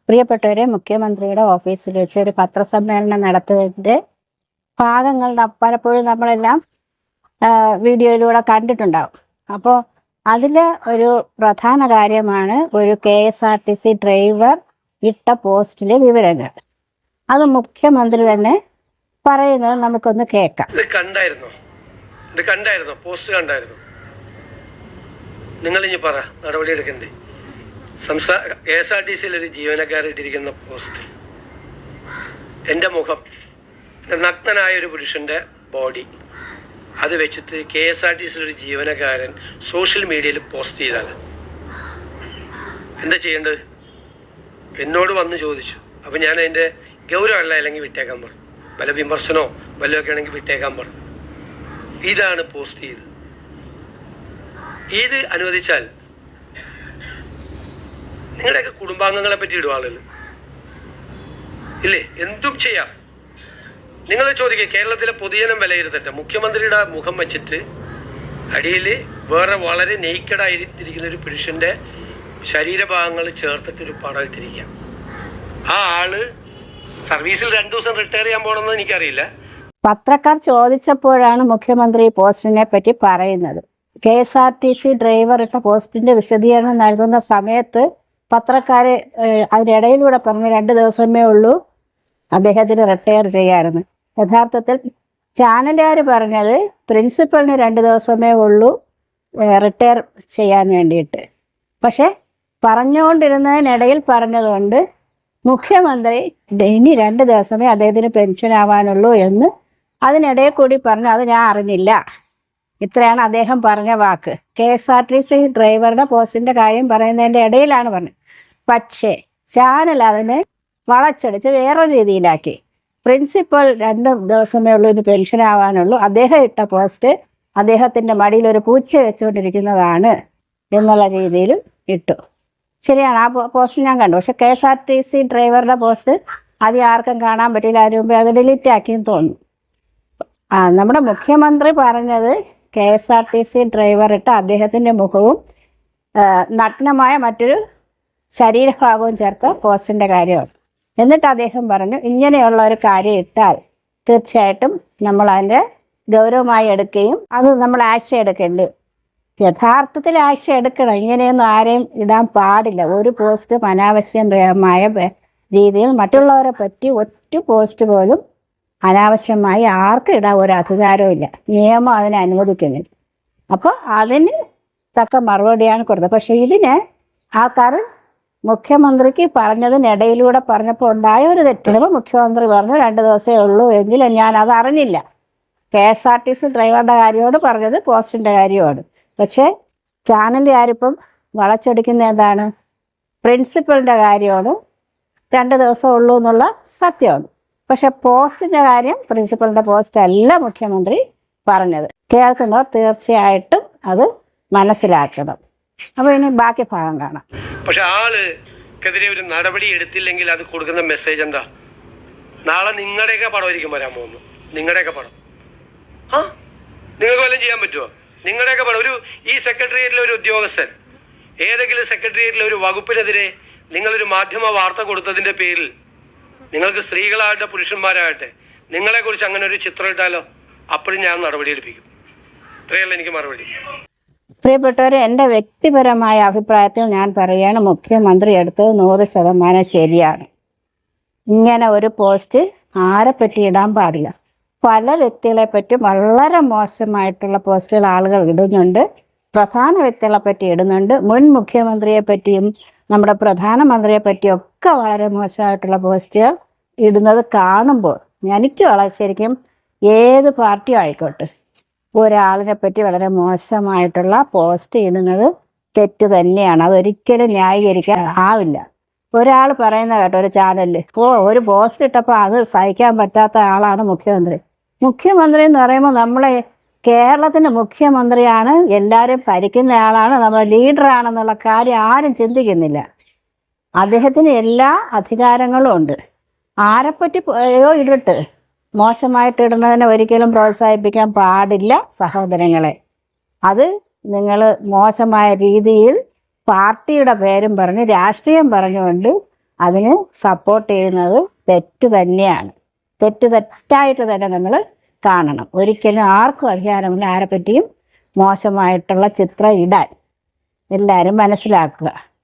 പ്രിയപ്പെട്ടവരെ, മുഖ്യമന്ത്രിയുടെ ഓഫീസിൽ വെച്ച് ഒരു പത്രസമ്മേളനം നടത്തുന്നതിൻ്റെ ഭാഗങ്ങൾ പലപ്പോഴും നമ്മളെല്ലാം വീഡിയോയിലൂടെ കണ്ടിട്ടുണ്ടാവും. അപ്പോൾ അതിൽ ഒരു പ്രധാന കാര്യമാണ് ഒരു KSRTC ഡ്രൈവർ ഇട്ട പോസ്റ്റിലെ വിവരങ്ങൾ. അത് മുഖ്യമന്ത്രി തന്നെ പറയുന്നത് നമുക്കൊന്ന് കേൾക്കാം. ഇത് കണ്ടായിരുന്നോ? പോസ്റ്റ് കണ്ടായിരുന്നോ? നിങ്ങൾ ഇനി പറ, നടപടി എടുക്കണ്ടേ? KSRTC ഒരു ജീവനക്കാരിട്ടിരിക്കുന്ന പോസ്റ്റ്, എൻ്റെ മുഖം, നഗ്നനായ ഒരു പുരുഷൻ്റെ ബോഡി, അത് വെച്ചിട്ട് KSRTC ഒരു ജീവനക്കാരൻ സോഷ്യൽ മീഡിയയിൽ പോസ്റ്റ് ചെയ്താൽ എന്താ ചെയ്യേണ്ടത്? എന്നോട് വന്ന് ചോദിച്ചു. അപ്പം ഞാൻ അതിൻ്റെ ഗൗരവമല്ല, അല്ലെങ്കിൽ വിട്ടേക്കാൻ പറഞ്ഞു. വല്ല വിമർശനമോ വല്ലതൊക്കെ ആണെങ്കിൽ വിട്ടേക്കാൻ പറഞ്ഞു. ഇതാണ് പോസ്റ്റ് ചെയ്തത്. ഇത് അനുവദിച്ചാൽ നിങ്ങളുടെയൊക്കെ കുടുംബാംഗങ്ങളെ പറ്റി ഇടും ആളുകൾ ഇല്ലേ? എന്തും ചെയ്യാം. നിങ്ങൾ ചോദിക്കുക, കേരളത്തിലെ പൊതുജനം വിലയിരുത്തട്ടെ. മുഖ്യമന്ത്രിയുടെ മുഖം വെച്ചിട്ട് അടിയിൽ വേറെ വളരെ നെയ്ക്കഡായിരിക്കുന്ന ഒരു പുരുഷന്റെ ശരീരഭാഗങ്ങൾ ചേർത്തിട്ടൊരു പടം ഇട്ടിരിക്കാം. ആ ആള് സർവീസിൽ 2 ദിവസം റിട്ടയർ ചെയ്യാൻ പോകണമെന്ന് എനിക്കറിയില്ല. പത്രക്കാർ ചോദിച്ചപ്പോഴാണ് മുഖ്യമന്ത്രി പോസ്റ്റിനെ പറ്റി പറയുന്നത്. KSRTC ഡ്രൈവർ ഇട്ട പോസ്റ്റിന്റെ വിശദീകരണം നൽകുന്ന സമയത്ത് പത്രക്കാരെ അതിനിടയിലൂടെ പറഞ്ഞു 2 ദിവസമേ ഉള്ളൂ അദ്ദേഹത്തിന് റിട്ടയർ ചെയ്യാമെന്ന്. യഥാർത്ഥത്തിൽ ചാനലുകാർ പറഞ്ഞത് പ്രിൻസിപ്പലിന് 2 ദിവസമേ ഉള്ളൂ റിട്ടയർ ചെയ്യാൻ വേണ്ടിയിട്ട്. പക്ഷെ പറഞ്ഞുകൊണ്ടിരുന്നതിനിടയിൽ പറഞ്ഞതുകൊണ്ട് മുഖ്യമന്ത്രി ഇനി 2 ദിവസമേ അദ്ദേഹത്തിന് പെൻഷൻ ആവാനുള്ളൂ എന്ന് അതിനിടയിൽ കൂടി പറഞ്ഞു. അത് ഞാൻ അറിഞ്ഞില്ല. ഇത്രയാണ് അദ്ദേഹം പറഞ്ഞ വാക്ക്. KSRTC ഡ്രൈവറുടെ പോസ്റ്റിൻ്റെ കാര്യം പറയുന്നതിൻ്റെ ഇടയിലാണ് പറഞ്ഞത്. പക്ഷേ ചാനൽ അതിനെ വളച്ചടിച്ച് വേറെ രീതിയിലാക്കി. പ്രിൻസിപ്പൽ 2 ദിവസമേ ഉള്ളൂ ഇനി പെൻഷൻ ആവാനുള്ളൂ, അദ്ദേഹം ഇട്ട പോസ്റ്റ് അദ്ദേഹത്തിൻ്റെ മടിയിൽ ഒരു പൂച്ച വെച്ചുകൊണ്ടിരിക്കുന്നതാണ് എന്നുള്ള രീതിയിലും ഇട്ടു. ശരിയാണ്, ആ പോസ്റ്റ് ഞാൻ കണ്ടു. പക്ഷെ KSRTC ഡ്രൈവറുടെ പോസ്റ്റ് അത് ആർക്കും കാണാൻ പറ്റില്ല. അതിന് മുമ്പേ അത് ഡിലീറ്റ് ആക്കിയെന്ന് തോന്നുന്നു. നമ്മുടെ മുഖ്യമന്ത്രി പറഞ്ഞത് KSRTC ഡ്രൈവർ ഇട്ട അദ്ദേഹത്തിൻ്റെ മുഖവും നഗ്നമായ മറ്റൊരു ശരീരഭാഗവും ചേർത്ത പോസ്റ്റിൻ്റെ കാര്യമാണ്. എന്നിട്ട് അദ്ദേഹം പറഞ്ഞു, ഇങ്ങനെയുള്ള ഒരു കാര്യം ഇട്ടാൽ തീർച്ചയായിട്ടും നമ്മൾ അതിൻ്റെ ഗൗരവമായി എടുക്കുകയും അത് നമ്മൾ ആക്ഷൻ എടുക്കേണ്ടി. യഥാർത്ഥത്തിൽ ആക്ഷൻ എടുക്കണം. ഇങ്ങനെയൊന്നും ആരെയും ഇടാൻ പാടില്ല. ഒരു പോസ്റ്റും അനാവശ്യമായ രീതിയിൽ മറ്റുള്ളവരെ പറ്റി ഒറ്റ പോസ്റ്റ് പോലും അനാവശ്യമായി ആർക്കും ഇടാൻ ഒരു അധികാരവും ഇല്ല. നിയമം അതിനെ അനുവദിക്കുന്നില്ല. അപ്പോൾ അതിന് തക്ക മറുപടിയാണ് കൊടുത്തത്. പക്ഷേ ഇതിന് ആൾക്കാർ മുഖ്യമന്ത്രിക്ക് പറഞ്ഞതിനിടയിലൂടെ പറഞ്ഞപ്പോൾ ഉണ്ടായ ഒരു തെറ്റിന് മുഖ്യമന്ത്രി പറഞ്ഞു 2 ദിവസമേ ഉള്ളൂ എങ്കിലും ഞാൻ അത് അറിഞ്ഞില്ല. KSRTC ഡ്രൈവറുടെ കാര്യമാണ് പറഞ്ഞത്, പോസ്റ്റിൻ്റെ കാര്യമാണ്. പക്ഷേ ചാനലുകാരിപ്പം വളച്ചൊടിക്കുന്ന എന്താണ്? പ്രിൻസിപ്പലിൻ്റെ കാര്യമാണ് 2 ദിവസം ഉള്ളൂ എന്നുള്ള സത്യമാണ്. പക്ഷെ പോസ്റ്റിൻ്റെ കാര്യം, പ്രിൻസിപ്പലിൻ്റെ പോസ്റ്റ് അല്ല മുഖ്യമന്ത്രി പറഞ്ഞത്. കേൾക്കുന്നവർ തീർച്ചയായിട്ടും അത് മനസ്സിലാക്കണം. അപ്പോൾ ഇനി ബാക്കി ഭാഗം കാണാം. പക്ഷെ ആൾക്കെതിരെ ഒരു നടപടി എടുത്തില്ലെങ്കിൽ അത് കൊടുക്കുന്ന മെസ്സേജ് എന്താ? നാളെ നിങ്ങളുടെയൊക്കെ പടമായിരിക്കും വരാൻ പോകുന്നു. നിങ്ങളുടെയൊക്കെ പടം നിങ്ങൾക്ക് വല്ലതും ചെയ്യാൻ പറ്റുമോ? നിങ്ങളുടെയൊക്കെ പടം ഈ സെക്രട്ടേറിയറ്റിലെ ഒരു ഉദ്യോഗസ്ഥൻ ഏതെങ്കിലും സെക്രട്ടേറിയറ്റിലെ ഒരു വകുപ്പിനെതിരെ നിങ്ങളൊരു മാധ്യമ വാർത്ത കൊടുത്തതിൻ്റെ പേരിൽ നിങ്ങൾക്ക് സ്ത്രീകളാകട്ടെ പുരുഷന്മാരാകട്ടെ നിങ്ങളെക്കുറിച്ച് അങ്ങനെ ഒരു ചിത്രം ഇട്ടാലോ, അപ്പോഴും ഞാൻ നടപടി എടുപ്പിക്കും. ഇത്രയല്ല എനിക്ക് മറുപടി. പ്രിയപ്പെട്ടവരെ, എൻ്റെ വ്യക്തിപരമായ അഭിപ്രായത്തിൽ ഞാൻ പറയുകയാണ്, മുഖ്യമന്ത്രി എടുത്തത് 100% ശരിയാണ്. ഇങ്ങനെ ഒരു പോസ്റ്റ് ആരെപ്പറ്റി ഇടാൻ പാടില്ല. പല വ്യക്തികളെ പറ്റി വളരെ മോശമായിട്ടുള്ള പോസ്റ്റുകൾ ആളുകൾ ഇടുന്നുണ്ട്. പ്രധാന വ്യക്തികളെ പറ്റി ഇടുന്നുണ്ട്. മുൻ മുഖ്യമന്ത്രിയെ പറ്റിയും നമ്മുടെ പ്രധാനമന്ത്രിയെ പറ്റിയൊക്കെ വളരെ മോശമായിട്ടുള്ള പോസ്റ്റുകൾ ഇടുന്നത് കാണുമ്പോൾ എനിക്ക് വളരെ ശരിക്കും ഏത് പാർട്ടിയും ആയിക്കോട്ടെ ഒരാളിനെ പറ്റി വളരെ മോശമായിട്ടുള്ള പോസ്റ്റ് ഇടുന്നത് തെറ്റ് തന്നെയാണ്. അതൊരിക്കലും ന്യായീകരിക്കാൻ ആവില്ല. ഒരാൾ പറയുന്ന കേട്ടോ ഒരു ചാനലിൽ, ഒരു പോസ്റ്റ് ഇട്ടപ്പോൾ അത് സഹിക്കാൻ പറ്റാത്ത ആളാണ് മുഖ്യമന്ത്രി. മുഖ്യമന്ത്രി എന്ന് പറയുമ്പോൾ നമ്മളെ കേരളത്തിൻ്റെ മുഖ്യമന്ത്രിയാണ്, എല്ലാവരും ഭരിക്കുന്ന ആളാണ്, നമ്മുടെ ലീഡറാണെന്നുള്ള കാര്യം ആരും ചിന്തിക്കുന്നില്ല. അദ്ദേഹത്തിന് എല്ലാ അധികാരങ്ങളും ഉണ്ട്. ആരെപ്പറ്റി ഇടട്ട് മോശമായിട്ട് ഇടുന്നതിനെ ഒരിക്കലും പ്രോത്സാഹിപ്പിക്കാൻ പാടില്ല സഹോദരങ്ങളെ. അത് നിങ്ങൾ മോശമായ രീതിയിൽ പാർട്ടിയുടെ പേരും പറഞ്ഞ് രാഷ്ട്രീയം പറഞ്ഞുകൊണ്ട് അതിന് സപ്പോർട്ട് ചെയ്യുന്നത് തെറ്റ് തന്നെയാണ്. തെറ്റായിട്ട് തന്നെ നമ്മൾ കാണണം. ഒരിക്കലും ആർക്കും അധികാരമില്ല ആരെപ്പറ്റിയും മോശമായിട്ടുള്ള ചിത്രം ഇടാൻ. എല്ലാവരും മനസ്സിലാക്കുക.